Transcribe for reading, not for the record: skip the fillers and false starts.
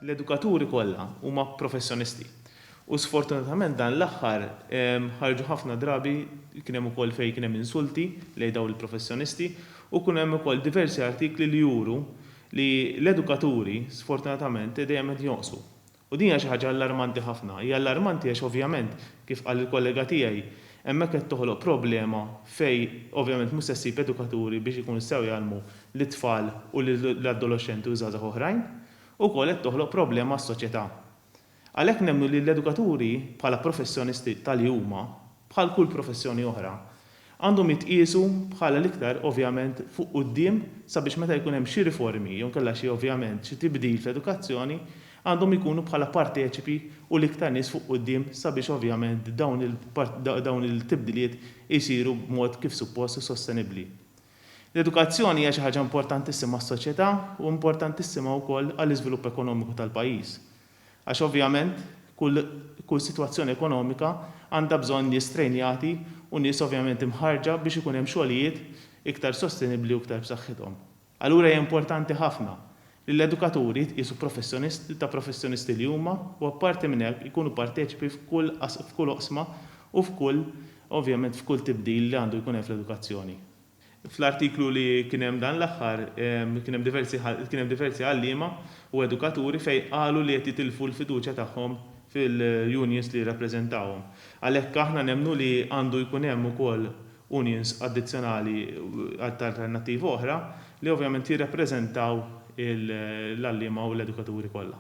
l-edukaturi kollha huma professjonisti. U sfortunatament dan l-aħħar ħarġu ħafna drabi kien hemm ukoll fejn kien hemm insulti lejn dawn il-professjonisti u kien hemm ukoll diversi artikli li juru li l-edukaturi sfortunatament dejjem qed jonqsu. U din hija xi ħaġa allarmanti ħafna. Hija allarmanti għax ovvjament kif qal il-kollega tiegħi hemmhekk qed toħloq problema fejn ovvjament mhux se ssib edukaturi biex ikunu sew jgħallmu lit-tfal u l-adolescenti u żgħażagħ oħrajn, ukoll qed toħloq problema għas-soċjetà. Għalhekk nemmnu li l-edukaturi bħala professjonisti tal huma bħal kull professjoni oħra għandhom jitqiesu bħala l-iktar ovvjament fuq quddiem sabiex meta jkun hemm xi riformi jew kellha xi ovvjament xi tibdil fl-edukazzjoni għandhom ikunu bħala parteċipi u l-iktar nies fuq quddiem sabiex ovvjament dawn il-tibdiliet isiru b'mod kif suppost u sostenibbli. L-edukazzjoni hija xi ħaġa importantissima għas-soċjetà u importantissima wkoll għall-iżvilupp ekonomiku tal-pajjiż. Għax ovvjament kull sitwazzjoni ekonomika għandha bżonn nies trejnjati u nies ovvjament imħarġa biex ikun hemm xogħlijiet iktar sostenibbli u iktar b'saħħithom. Allura hija importanti ħafna li l-edukaturi jqisu professjonisti li huma u apparti minn hekk ikunu parteċipi f'kull oqsma u ovvjament f'kull tibdil li għandu jkun hemm fl-edukazzjoni. Fl-artiklu li kien hemm dan l-aħħar kien hemm diversi għalliema u edukaturi fejn qalu li qed jitilfu l-fiduċja tagħhom fil-unions li jirrappreżentawhom. Għalhekk aħna nemmnu li għandu jkun hemm ukoll unions addizzjonali alternattivi oħra li ovvjament jirrappreżentaw l-għalliema u l-edukaturi kollha.